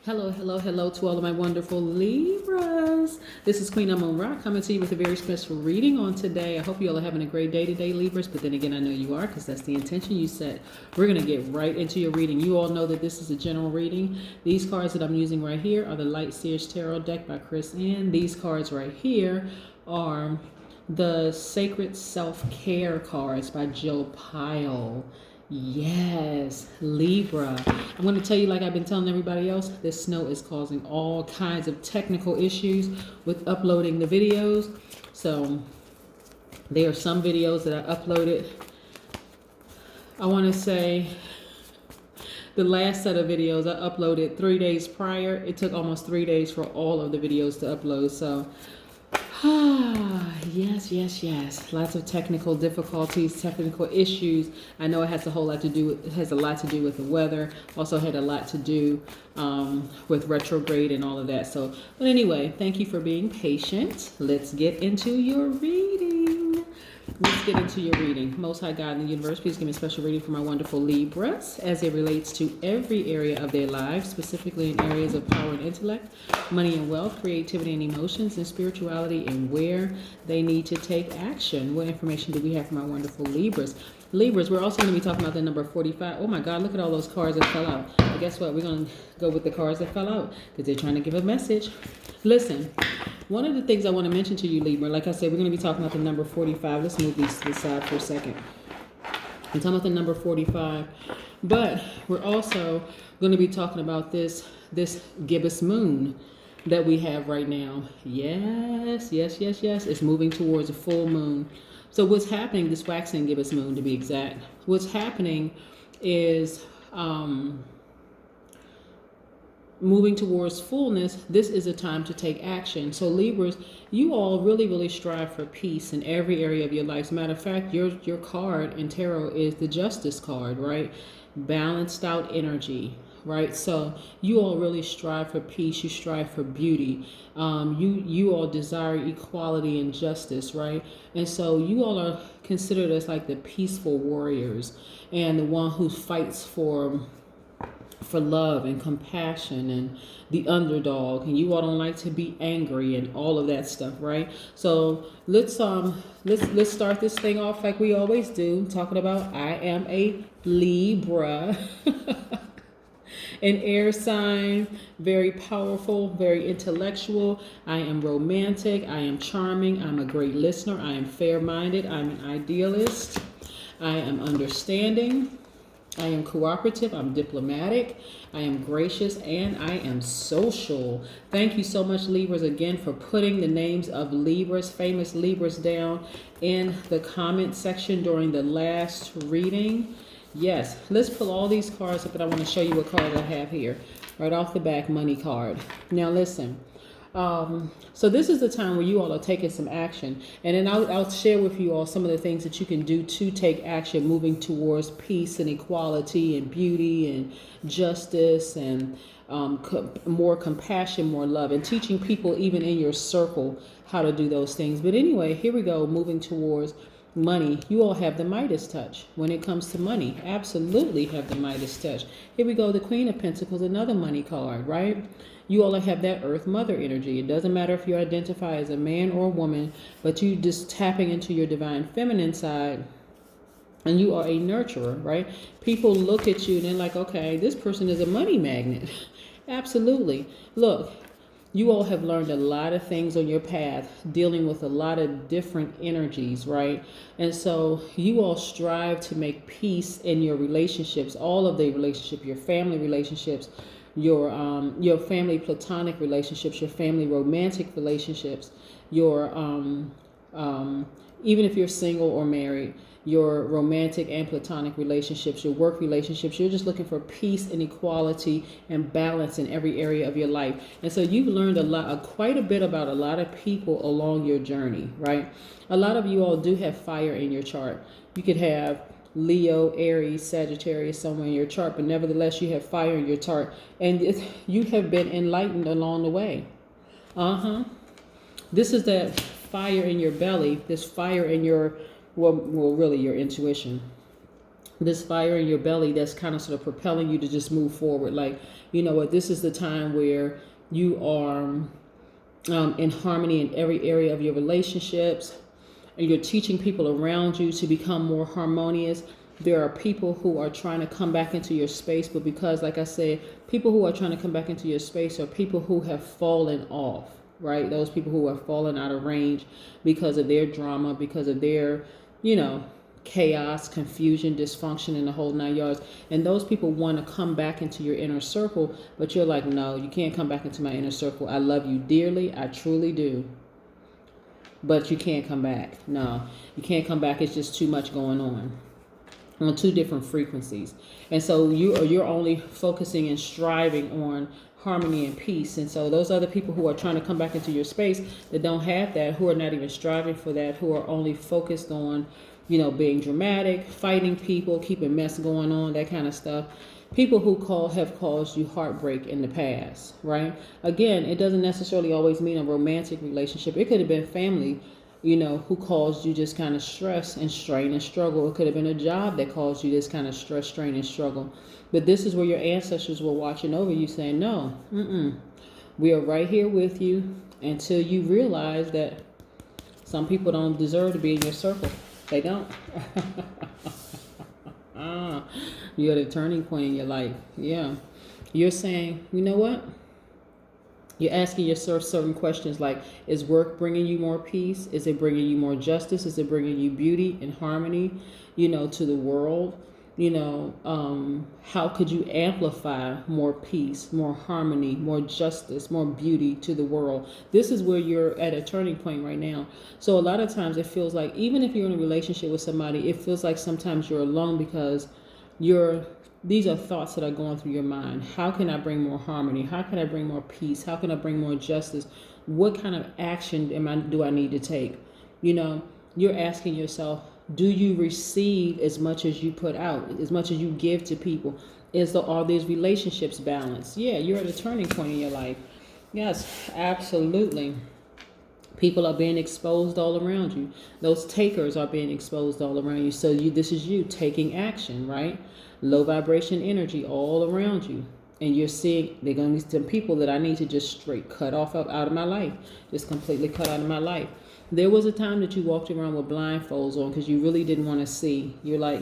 Hello, hello, hello to all of my wonderful Libras. This is Queen Amun Ra coming to you with a very special reading on today. I hope you all are having a great day today, Libras, but then again, I know you are because that's the intention you set. We're going to get right into your reading. You all know that this is a general reading. These cards that I'm using right here are the Light Seers Tarot deck by Chris Ann. These cards right here are the Sacred Self-Care cards by Joe Pyle. Yes, Libra. I'm going to tell you, like I've been telling everybody else, this snow is causing all kinds of technical issues with uploading the videos. So there are some videos that I uploaded. I want to say the last set of videos I uploaded 3 days prior. It took almost 3 days for all of the videos to upload. So yes. Lots of technical difficulties, technical issues. I know it has a whole lot to do with, it has a lot to do with the weather. Also had a lot to do with retrograde and all of that. So, but anyway, thank you for being patient. Let's get into your reading. Let's get into your reading. Most High God in the universe, please give me a special reading for my wonderful Libras as it relates to every area of their lives, specifically in areas of power and intellect, money and wealth, creativity and emotions, and spirituality, and where they need to take action. What information do we have for my wonderful Libras? Libras, we're also going to be talking about the number 45. Oh my God, look at all those cards that fell out. But guess what? We're going to go with the cards that fell out because they're trying to give a message. Listen, one of the things I want to mention to you, Libra, like I said, we're going to be talking about the number 45. Let's move these to the side for a second. I'm talking about the number 45, but we're also going to be talking about this gibbous moon that we have right now. Yes. It's moving towards a full moon. So what's happening, this waxing gibbous moon to be exact, what's happening is moving towards fullness. This is a time to take action. So Libras, you all really strive for peace in every area of your life. As a matter of fact, your card in tarot is the Justice card, right? Balanced out energy, right? So you all really strive for peace. You strive for beauty. You all desire equality and justice, right? And so you all are considered as like the peaceful warriors and the one who fights for love and compassion and the underdog, and you all don't like to be angry and all of that stuff, right? So let's start this thing off like we always do, talking about I am a Libra. An air sign, very powerful, very intellectual. I am romantic, I am charming, I'm a great listener, I am fair-minded, I'm an idealist, I am understanding, I am cooperative, I'm diplomatic, I am gracious, and I am social. Thank you so much, Libras, again for putting the names of Libras, famous Libras, down in the comment section during the last reading. Yes, let's pull all these cards up, and I want to show you what card I have here. Right off the back, money card. Now listen. So this is the time where you all are taking some action, and then I'll share with you all some of the things that you can do to take action, moving towards peace and equality and beauty and justice and more compassion, more love, and teaching people even in your circle how to do those things. But anyway, here we go, moving towards money. You all have the Midas touch when it comes to money. Absolutely have the Midas touch. Here we go, the Queen of Pentacles, another money card, right? You all have that Earth Mother energy. It doesn't matter if you identify as a man or a woman, but you just tapping into your divine feminine side, and you are a nurturer, right? People look at you and they're like, okay, this person is a money magnet. Absolutely. Look, you all have learned a lot of things on your path, dealing with a lot of different energies, right? And so you all strive to make peace in your relationships, all of the relationship, your family relationships, your family platonic relationships, your family romantic relationships, your even if you're single or married, your romantic and platonic relationships, your work relationships, you're just looking for peace and equality and balance in every area of your life. And so you've learned quite a bit about a lot of people along your journey, right? A lot of you all do have fire in your chart. You could have Leo, Aries, Sagittarius somewhere in your chart, but nevertheless you have fire in your chart, and you have been enlightened along the way. This is that fire in your belly, this fire in your, well really your intuition. this fire in your belly that's kind of sort of propelling you to just move forward. Like, you know what, this is the time where you are in harmony in every area of your relationships, and you're teaching people around you to become more harmonious. There are people who are trying to come back into your space, but because, like I said, people who are trying to come back into your space are people who have fallen off, right? Those people who have fallen out of range because of their drama, because of their, you know, chaos, confusion, dysfunction, and the whole 9 yards. And those people want to come back into your inner circle, but you're like, no, you can't come back into my inner circle. I love you dearly. I truly do. But you can't come back. No, you can't come back. It's just too much going on two different frequencies. And so you're only focusing and striving on harmony and peace. And so those other people who are trying to come back into your space that don't have that, who are not even striving for that, who are only focused on, you know, being dramatic, fighting people, keeping mess going on, that kind of stuff. People who have caused you heartbreak in the past, right? Again, it doesn't necessarily always mean a romantic relationship. It could have been family, you know, who caused you just kind of stress and strain and struggle. It could have been a job that caused you this kind of stress, strain, and struggle. But this is where your ancestors were watching over you, saying, no, we are right here with you until you realize that some people don't deserve to be in your circle. They don't. You're at a turning point in your life. Yeah. You're saying, you know what? You're asking yourself certain questions like, is work bringing you more peace? Is it bringing you more justice? Is it bringing you beauty and harmony, you know, to the world? You know, how could you amplify more peace, more harmony, more justice, more beauty to the world? This is where you're at a turning point right now. So a lot of times it feels like, even if you're in a relationship with somebody, it feels like sometimes you're alone because these are thoughts that are going through your mind. How can I bring more harmony? How can I bring more peace? How can I bring more justice? What kind of action do I need to take? You know, you're asking yourself, do you receive as much as you put out, as much as you give to people? Are these relationships balanced? Yeah, you're at a turning point in your life. Yes, absolutely. People are being exposed all around you. Those takers are being exposed all around you. So this is you taking action, right? Low vibration energy all around you. And you're seeing they're going to be some people that I need to just straight cut off out of my life. Just completely cut out of my life. There was a time that you walked around with blindfolds on because you really didn't want to see. You're like,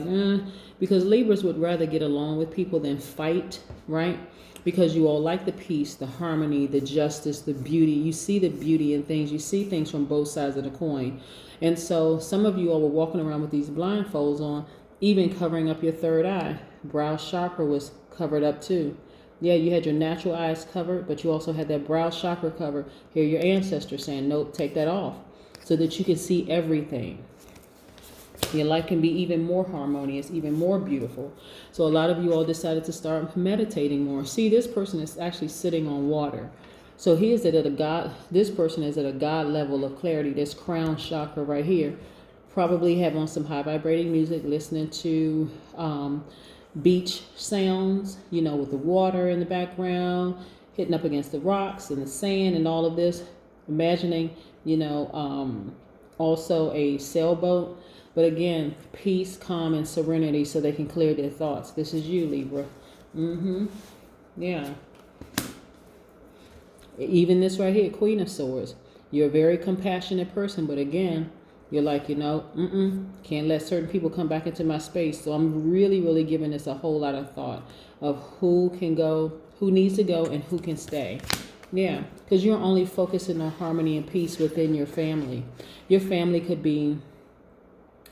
because Libras would rather get along with people than fight, right? Because you all like the peace, the harmony, the justice, the beauty. You see the beauty in things. You see things from both sides of the coin. And so some of you all were walking around with these blindfolds on, even covering up your third eye. Brow chakra was covered up too. Yeah, you had your natural eyes covered, but you also had that brow chakra covered. Here your ancestors saying, nope, take that off so that you can see everything. Your life can be even more harmonious, even more beautiful. So a lot of you all decided to start meditating more. See, this person is actually sitting on water. So he is this person is at a God level of clarity. This crown chakra right here. Probably have on some high vibrating music, listening to beach sounds, you know, with the water in the background, hitting up against the rocks and the sand and all of this. Imagining, you know, also a sailboat. But again, peace, calm, and serenity so they can clear their thoughts. This is you, Libra. Yeah. Even this right here, Queen of Swords. You're a very compassionate person, but again, you're like, you know, can't let certain people come back into my space. So I'm really, really giving this a whole lot of thought of who can go, who needs to go, and who can stay. Yeah, because you're only focusing on harmony and peace within your family. Your family could be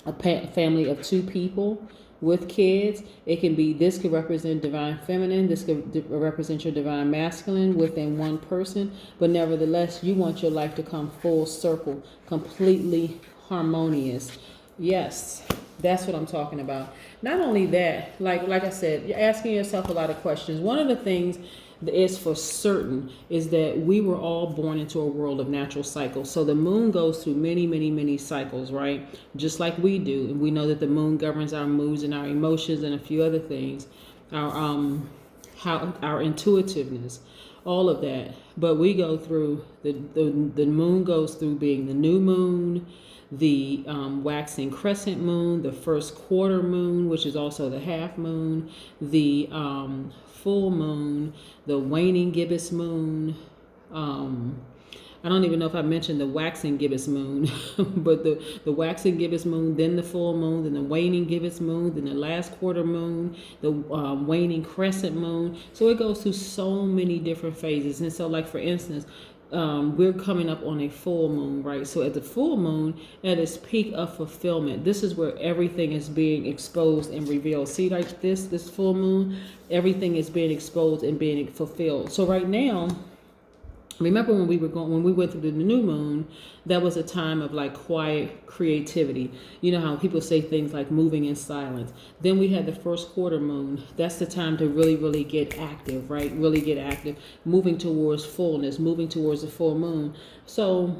a family of 2 people with kids. It can be, this could represent divine feminine, this could represent your divine masculine within one person, but nevertheless, you want your life to come full circle, completely harmonious. Yes, that's what I'm talking about. Not only that, like I said, you're asking yourself a lot of questions. One of the things that is for certain is that we were all born into a world of natural cycles. So the moon goes through many, many, many cycles, right? Just like we do. And we know that the moon governs our moods and our emotions and a few other things. Our intuitiveness, all of that. But we go through the moon goes through being the new moon, the waxing crescent moon, the first quarter moon, which is also the half moon, the full moon, the waning gibbous moon. I don't even know if I mentioned the waxing gibbous moon, but the waxing gibbous moon, then the full moon, then the waning gibbous moon, then the last quarter moon, the waning crescent moon. So it goes through so many different phases. And so, like, for instance, we're coming up on a full moon, right? So at the full moon, at its peak of fulfillment, this is where everything is being exposed and revealed. See, like this full moon, everything is being exposed and being fulfilled. So right now, remember when we went through the new moon, that was a time of like quiet creativity. You know how people say things like moving in silence. Then we had the first quarter moon. That's the time to really, really get active, right? Really get active, moving towards fullness, moving towards the full moon. So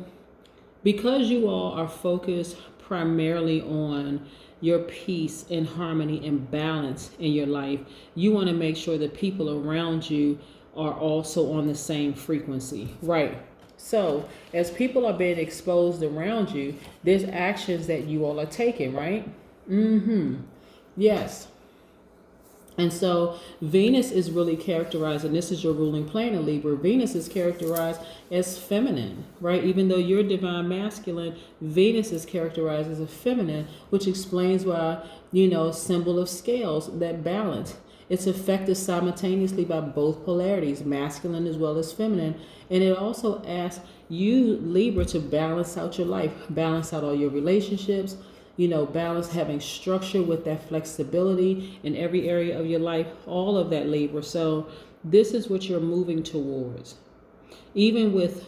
because you all are focused primarily on your peace and harmony and balance in your life, you want to make sure that people around you are also on the same frequency, right? So as people are being exposed around you, there's actions that you all are taking, right? Yes. And so Venus is really characterized, and this is your ruling planet, Libra. Venus is characterized as feminine, right? Even though you're divine masculine, Venus is characterized as a feminine, which explains why, symbol of scales, that balance. It's affected simultaneously by both polarities, masculine as well as feminine. And it also asks you, Libra, to balance out your life, balance out all your relationships, balance having structure with that flexibility in every area of your life, all of that, Libra. So this is what you're moving towards. Even with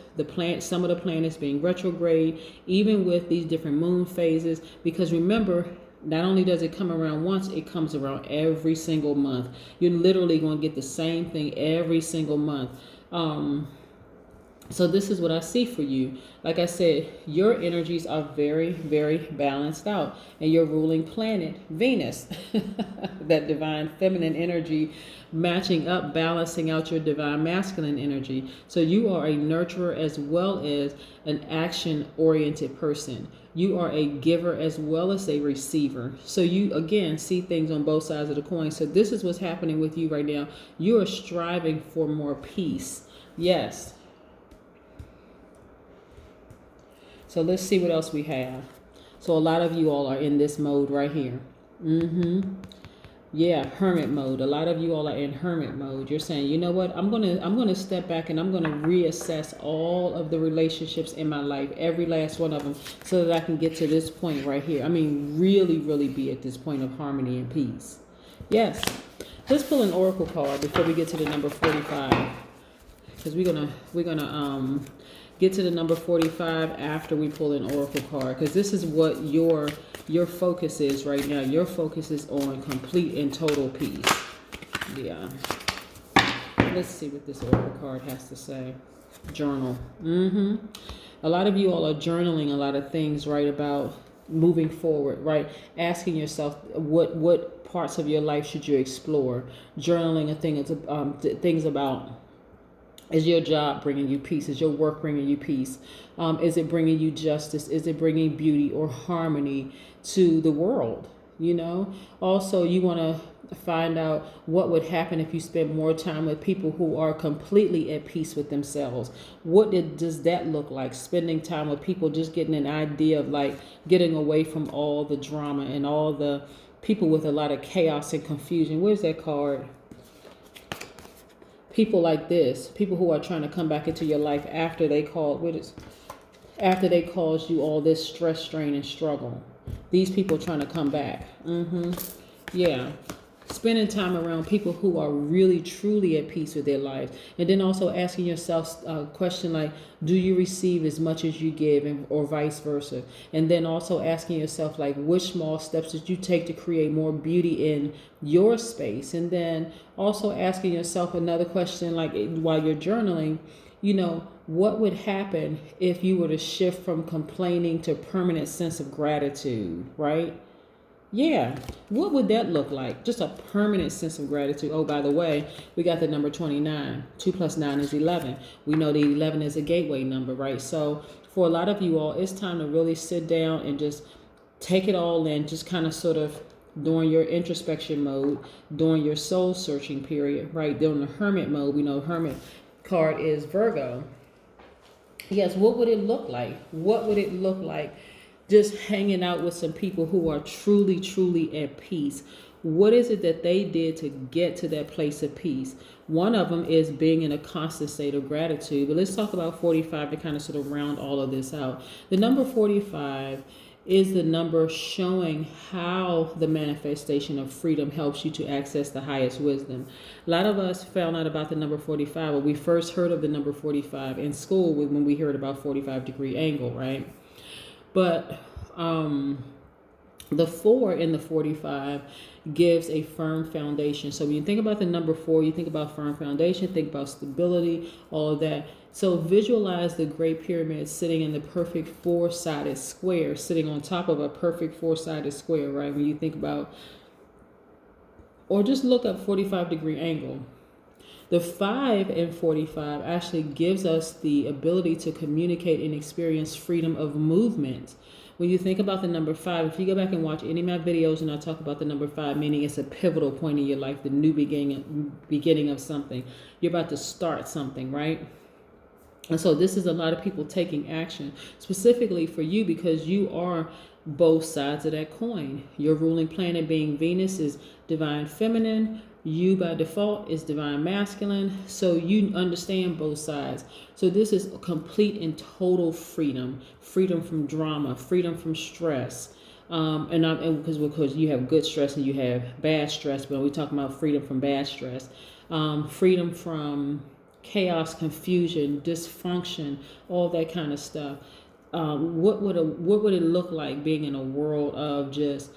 some of the planets being retrograde, even with these different moon phases, because remember, not only does it come around once, it comes around every single month. You're literally going to get the same thing every single month. So this is what I see for you. Like I said, your energies are very, very balanced out. And your ruling planet, Venus, that divine feminine energy, matching up, balancing out your divine masculine energy. So you are a nurturer as well as an action-oriented person. You are a giver as well as a receiver. So you, again, see things on both sides of the coin. So this is what's happening with you right now. You are striving for more peace. Yes. So let's see what else we have. So a lot of you all are in this mode right here. Yeah, hermit mode. A lot of you all are in hermit mode. You're saying, you know what? I'm gonna step back and I'm gonna reassess all of the relationships in my life, every last one of them, so that I can get to this point right here. I mean, really, really be at this point of harmony and peace. Yes. Let's pull an oracle card before we get to the number 45, because we're gonna get to the number 45 after we pull an oracle card, because this is what your focus is right now. Your focus is on complete and total peace. Yeah. Let's see what this oracle card has to say. Journal. A lot of you all are journaling a lot of things, right, about moving forward, right? Asking yourself what parts of your life should you explore. Journaling things about, is your job bringing you peace? Is your work bringing you peace? Is it bringing you justice? Is it bringing beauty or harmony to the world? Also, you want to find out what would happen if you spend more time with people who are completely at peace with themselves. Does that look like? Spending time with people, just getting an idea of like getting away from all the drama and all the people with a lot of chaos and confusion. Where's that card? People like this, people who are trying to come back into your life after they caused you all this stress, strain, and struggle. These people trying to come back. Yeah. Spending time around people who are really, truly at peace with their lives. And then also asking yourself a question like, do you receive as much as you give, or vice versa? And then also asking yourself, like, which small steps did you take to create more beauty in your space? And then also asking yourself another question, like while you're journaling, what would happen if you were to shift from complaining to permanent sense of gratitude, right? Yeah. What would that look like? Just a permanent sense of gratitude. Oh, by the way, we got the number 29. 2 plus 9 is 11. We know the 11 is a gateway number, right? So for a lot of you all, it's time to really sit down and just take it all in, just kind of sort of during your introspection mode, during your soul searching period, right? During the hermit mode, we know hermit card is Virgo. Yes, what would it look like? What would it look like just hanging out with some people who are truly, truly at peace? What is it that they did to get to that place of peace? One of them is being in a constant state of gratitude. But let's talk about 45 to kind of sort of round all of this out. The number 45 is the number showing how the manifestation of freedom helps you to access the highest wisdom. A lot of us found out about the number 45, but we first heard of the number 45 in school when we heard about 45-degree angle, right? But the 4 in the 45 gives a firm foundation. So when you think about the number 4, you think about firm foundation, think about stability, all of that. So visualize the Great Pyramid sitting in the perfect four-sided square, sitting on top of a perfect four-sided square, right? When you think about, or just look up 45-degree angle. The 5 in 45 actually gives us the ability to communicate and experience freedom of movement. When you think about the number 5, if you go back and watch any of my videos and I talk about the number 5, meaning it's a pivotal point in your life, the new beginning of something. You're about to start something, right? And so this is a lot of people taking action, specifically for you, because you are both sides of that coin. Your ruling planet being Venus is divine feminine. You by default is divine masculine. So you understand both sides. So this is complete and total freedom. Freedom from drama, freedom from stress. Because you have good stress and you have bad stress, but we're talking about freedom from bad stress. Freedom from chaos, confusion, dysfunction, all that kind of stuff. What would it look like being in a world of just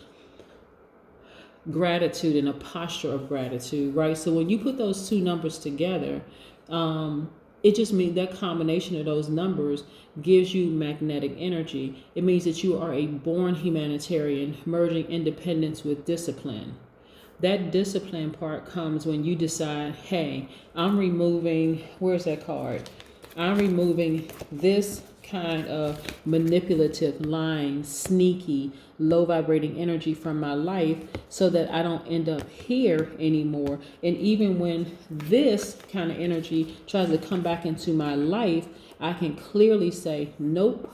gratitude and a posture of gratitude, right? So when you put those two numbers together, it just means that combination of those numbers gives you magnetic energy. It means that you are a born humanitarian, merging independence with discipline. That discipline part comes when you decide, hey, I'm removing, where's that card? I'm removing this kind of manipulative, lying, sneaky, low vibrating energy from my life so that I don't end up here anymore. And even when this kind of energy tries to come back into my life, I can clearly say, nope.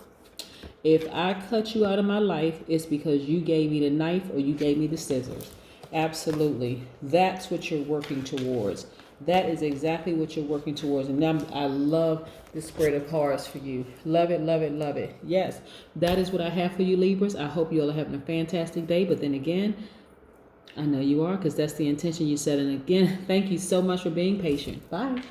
If I cut you out of my life, it's because you gave me the knife or you gave me the scissors. Absolutely. That's what you're working towards. That is exactly what you're working towards. And now I love the spread of cards for you. Love it, love it, love it. Yes, that is what I have for you, Libras. I hope you all are having a fantastic day. But then again, I know you are, because that's the intention you set. And again, thank you so much for being patient. Bye.